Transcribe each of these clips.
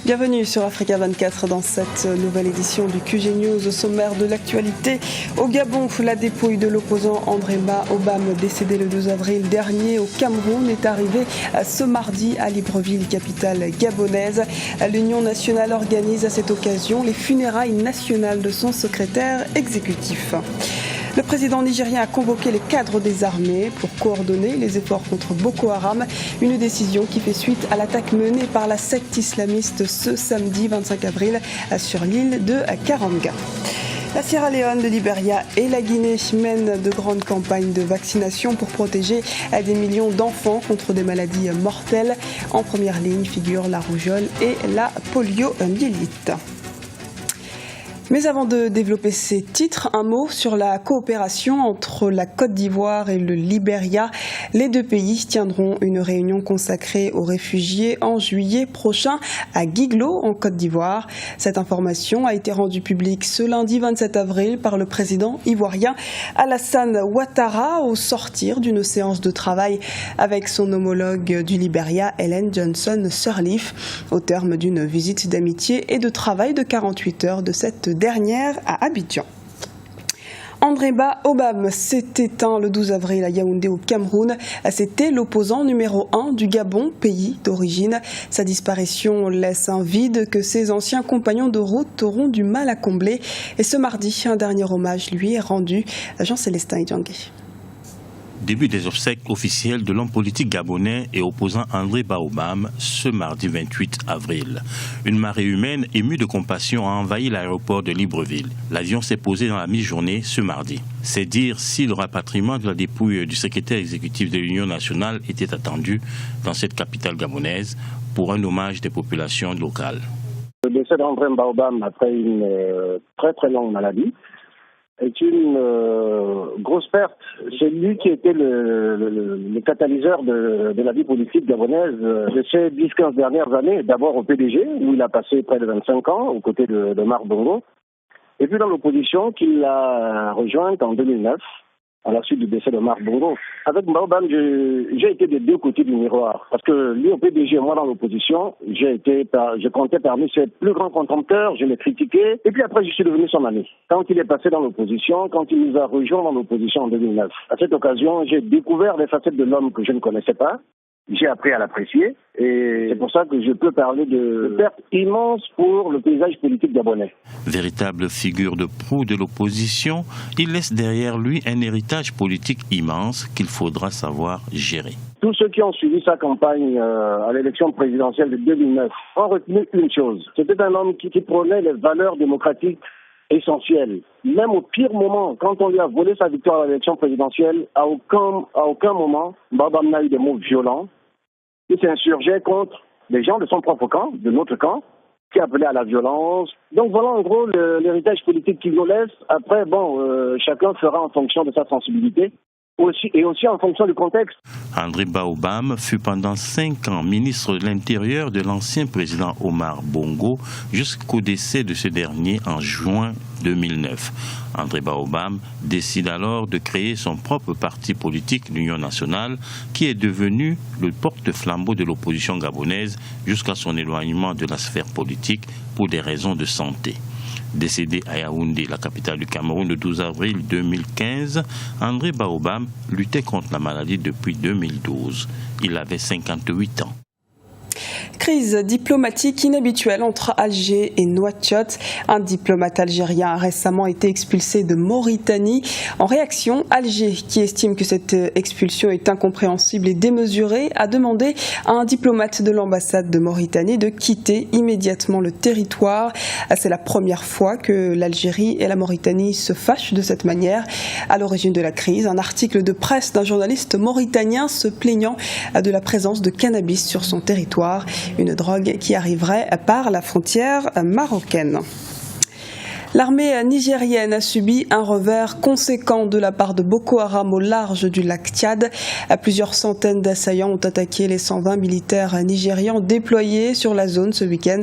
Bienvenue sur Africa 24 dans cette nouvelle édition du QG News. Au sommaire de l'actualité, au Gabon, la dépouille de l'opposant André-Ba Obam, décédé le 12 avril dernier au Cameroun, est arrivée ce mardi à Libreville, capitale gabonaise. L'Union nationale organise à cette occasion les funérailles nationales de son secrétaire exécutif. Le président nigérien a convoqué les cadres des armées pour coordonner les efforts contre Boko Haram, une décision qui fait suite à l'attaque menée par la secte islamiste ce samedi 25 avril sur l'île de Karanga. La Sierra Leone, le Libéria et la Guinée mènent de grandes campagnes de vaccination pour protéger des millions d'enfants contre des maladies mortelles. En première ligne figurent la rougeole et la poliomyélite. Mais avant de développer ces titres, un mot sur la coopération entre la Côte d'Ivoire et le Libéria. Les deux pays tiendront une réunion consacrée aux réfugiés en juillet prochain à Guiglo, en Côte d'Ivoire. Cette information a été rendue publique ce lundi 27 avril par le président ivoirien Alassane Ouattara au sortir d'une séance de travail avec son homologue du Libéria, Ellen Johnson Sirleaf, au terme d'une visite d'amitié et de travail de 48 heures de cette dernière à Abidjan. André-Ba Obam s'est éteint le 12 avril à Yaoundé au Cameroun. C'était l'opposant numéro 1 du Gabon, pays d'origine. Sa disparition laisse un vide que ses anciens compagnons de route auront du mal à combler. Et ce mardi, un dernier hommage lui est rendu. Jean-Célestin Idjangé. Début des obsèques officielles de l'homme politique gabonais et opposant André-Ba Obam ce mardi 28 avril. Une marée humaine émue de compassion a envahi l'aéroport de Libreville. L'avion s'est posé dans la mi-journée ce mardi. C'est dire si le rapatriement de la dépouille du secrétaire exécutif de l'Union nationale était attendu dans cette capitale gabonaise pour un hommage des populations locales. Le décès d'André-Ba Obam après une très longue maladie est une grosse perte. C'est lui qui était le catalyseur de la vie politique gabonaise de ces 10-15 dernières années. D'abord au PDG, où il a passé près de 25 ans, aux côtés de Omar Bongo. Et puis dans l'opposition, qu'il a rejointe en 2009, à la suite du décès de Omar Bongo. Avec Ba Obam, j'ai été des deux côtés du miroir. Parce que lui au PDG et moi dans l'opposition, je comptais parmi ses plus grands contempteurs, je l'ai critiqué. Et puis après, je suis devenu son ami. Quand il est passé dans l'opposition, quand il nous a rejoints dans l'opposition en 2009. À cette occasion, j'ai découvert des facettes de l'homme que je ne connaissais pas. J'ai appris à l'apprécier et c'est pour ça que je peux parler de perte immense pour le paysage politique gabonais. Véritable figure de proue de l'opposition, il laisse derrière lui un héritage politique immense qu'il faudra savoir gérer. Tous ceux qui ont suivi sa campagne à l'élection présidentielle de 2009 ont retenu une chose. C'était un homme qui prônait les valeurs démocratiques essentielles. Même au pire moment, quand on lui a volé sa victoire à l'élection présidentielle, à aucun moment, Ba Obam n'a eu des mots violents. Il s'insurgeait contre des gens de son propre camp, de notre camp, qui appelaient à la violence. Donc voilà en gros l'héritage politique qu'il nous laisse. Après, chacun fera en fonction de sa sensibilité. Et aussi en fonction du contexte. André-Ba Obam fut pendant 5 ans ministre de l'Intérieur de l'ancien président Omar Bongo jusqu'au décès de ce dernier en juin 2009. André-Ba Obam décide alors de créer son propre parti politique, l'Union nationale, qui est devenu le porte-flambeau de l'opposition gabonaise jusqu'à son éloignement de la sphère politique pour des raisons de santé. Décédé à Yaoundé, la capitale du Cameroun, le 12 avril 2015, André-Ba Obam luttait contre la maladie depuis 2012. Il avait 58 ans. Crise diplomatique inhabituelle entre Alger et Nouakchott. Un diplomate algérien a récemment été expulsé de Mauritanie. En réaction, Alger, qui estime que cette expulsion est incompréhensible et démesurée, a demandé à un diplomate de l'ambassade de Mauritanie de quitter immédiatement le territoire. C'est la première fois que l'Algérie et la Mauritanie se fâchent de cette manière. À l'origine de la crise, un article de presse d'un journaliste mauritanien se plaignant de la présence de cannabis sur son territoire. Une drogue qui arriverait par la frontière marocaine. L'armée nigérienne a subi un revers conséquent de la part de Boko Haram au large du lac Tchad. Plusieurs centaines d'assaillants ont attaqué les 120 militaires nigérians déployés sur la zone ce week-end.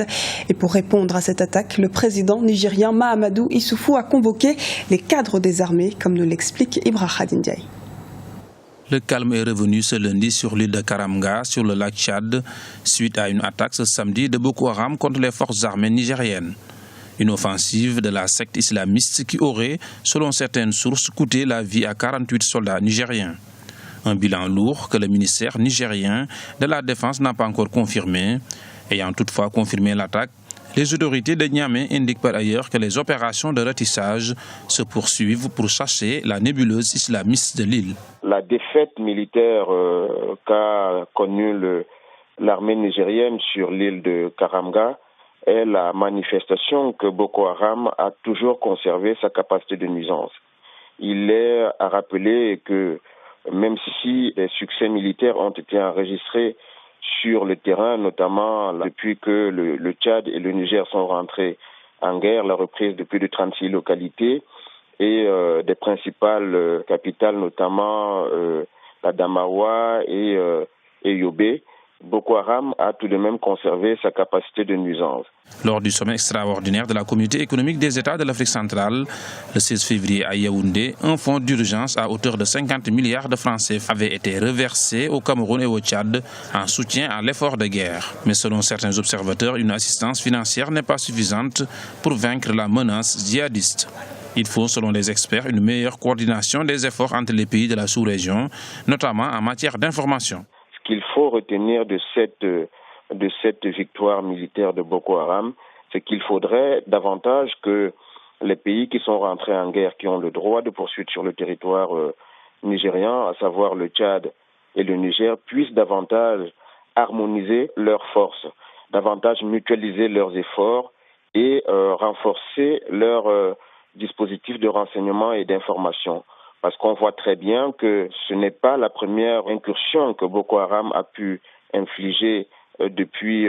Et pour répondre à cette attaque, le président nigérien Mahamadou Issoufou a convoqué les cadres des armées, comme nous l'explique Ibrahim Ndiaye. Le calme est revenu ce lundi sur l'île de Karamga, sur le lac Tchad, suite à une attaque ce samedi de Boko Haram contre les forces armées nigériennes. Une offensive de la secte islamiste qui aurait, selon certaines sources, coûté la vie à 48 soldats nigériens. Un bilan lourd que le ministère nigérien de la Défense n'a pas encore confirmé. Ayant toutefois confirmé l'attaque, les autorités de Niamey indiquent par ailleurs que les opérations de ratissage se poursuivent pour chasser la nébuleuse islamiste de l'île. La défaite militaire qu'a connue l'armée nigérienne sur l'île de Karamga est la manifestation que Boko Haram a toujours conservé sa capacité de nuisance. Il est à rappeler que même si les succès militaires ont été enregistrés sur le terrain, notamment depuis que le Tchad et le Niger sont rentrés en guerre, la reprise de plus de 36 localités et des principales capitales, notamment la Damawa et Yobe, Boko Haram a tout de même conservé sa capacité de nuisance. Lors du sommet extraordinaire de la Communauté économique des États de l'Afrique centrale, le 16 février à Yaoundé, un fonds d'urgence à hauteur de 50 milliards de francs CFA avait été reversé au Cameroun et au Tchad en soutien à l'effort de guerre. Mais selon certains observateurs, une assistance financière n'est pas suffisante pour vaincre la menace djihadiste. Il faut, selon les experts, une meilleure coordination des efforts entre les pays de la sous-région, notamment en matière d'information. Ce qu'il faut retenir de cette victoire militaire de Boko Haram, c'est qu'il faudrait davantage que les pays qui sont rentrés en guerre, qui ont le droit de poursuite sur le territoire nigérian, à savoir le Tchad et le Niger, puissent davantage harmoniser leurs forces, davantage mutualiser leurs efforts et renforcer leur dispositif de renseignement et d'information. Parce qu'on voit très bien que ce n'est pas la première incursion que Boko Haram a pu infliger depuis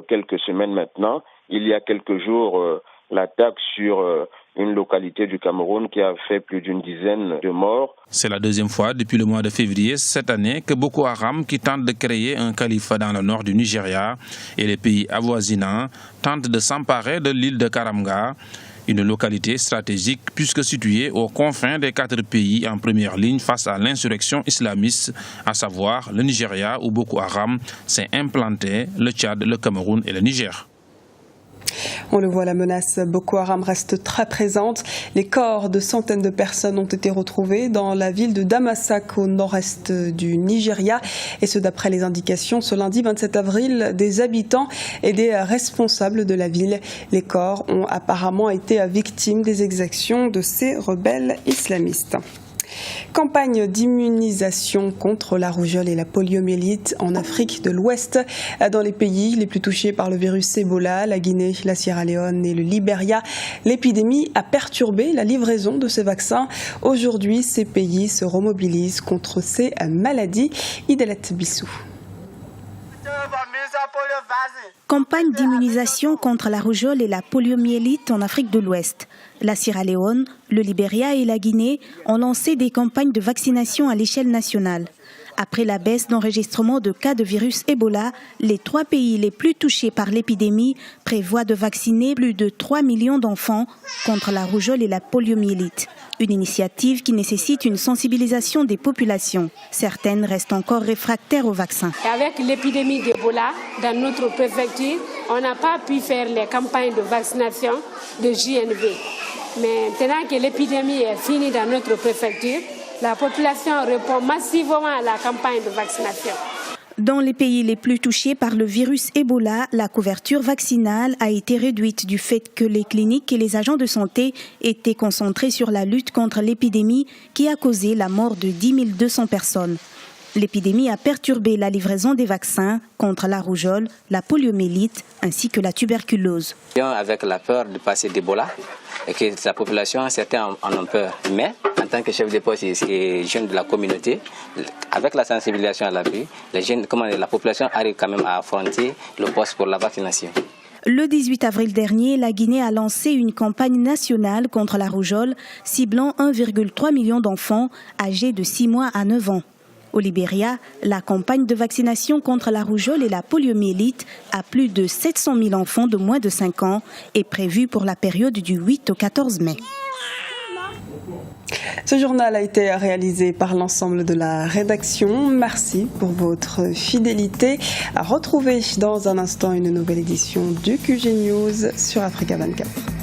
quelques semaines maintenant. Il y a quelques jours, l'attaque sur une localité du Cameroun qui a fait plus d'une dizaine de morts. C'est la deuxième fois depuis le mois de février cette année que Boko Haram, qui tente de créer un califat dans le nord du Nigeria et les pays avoisinants, tente de s'emparer de l'île de Karamga, une localité stratégique puisque située aux confins des 4 pays en première ligne face à l'insurrection islamiste, à savoir le Nigeria où Boko Haram s'est implanté, le Tchad, le Cameroun et le Niger. On le voit, la menace Boko Haram reste très présente. Les corps de centaines de personnes ont été retrouvés dans la ville de Damasak au nord-est du Nigeria. Et ce d'après les indications, ce lundi 27 avril, des habitants et des responsables de la ville. Les corps ont apparemment été victimes des exactions de ces rebelles islamistes. Campagne d'immunisation contre la rougeole et la poliomyélite en Afrique de l'Ouest. Dans les pays les plus touchés par le virus Ebola, la Guinée, la Sierra Leone et le Libéria, l'épidémie a perturbé la livraison de ces vaccins. Aujourd'hui, ces pays se remobilisent contre ces maladies. Idelette Bissou. Campagne d'immunisation contre la rougeole et la poliomyélite en Afrique de l'Ouest. La Sierra Leone, le Libéria et la Guinée ont lancé des campagnes de vaccination à l'échelle nationale. Après la baisse d'enregistrement de cas de virus Ebola, les 3 pays les plus touchés par l'épidémie prévoient de vacciner plus de 3 millions d'enfants contre la rougeole et la poliomyélite. Une initiative qui nécessite une sensibilisation des populations. Certaines restent encore réfractaires au vaccin. Avec l'épidémie d'Ebola dans notre préfecture, on n'a pas pu faire les campagnes de vaccination de JNV. Mais maintenant que l'épidémie est finie dans notre préfecture, la population répond massivement à la campagne de vaccination. Dans les pays les plus touchés par le virus Ebola, la couverture vaccinale a été réduite du fait que les cliniques et les agents de santé étaient concentrés sur la lutte contre l'épidémie qui a causé la mort de 10 200 personnes. L'épidémie a perturbé la livraison des vaccins contre la rougeole, la poliomyélite ainsi que la tuberculose. Avec la peur de passer d'Ebola et que la population, certains en ont peur. Mais en tant que chef de poste et jeune de la communauté, avec la sensibilisation à l'appui, la population arrive quand même à affronter le poste pour la vaccination. Le 18 avril dernier, la Guinée a lancé une campagne nationale contre la rougeole, ciblant 1,3 million d'enfants âgés de 6 mois à 9 ans. Au Libéria, la campagne de vaccination contre la rougeole et la poliomyélite à plus de 700 000 enfants de moins de 5 ans est prévue pour la période du 8 au 14 mai. Ce journal a été réalisé par l'ensemble de la rédaction. Merci pour votre fidélité. À retrouver dans un instant une nouvelle édition du QG News sur Africa 24.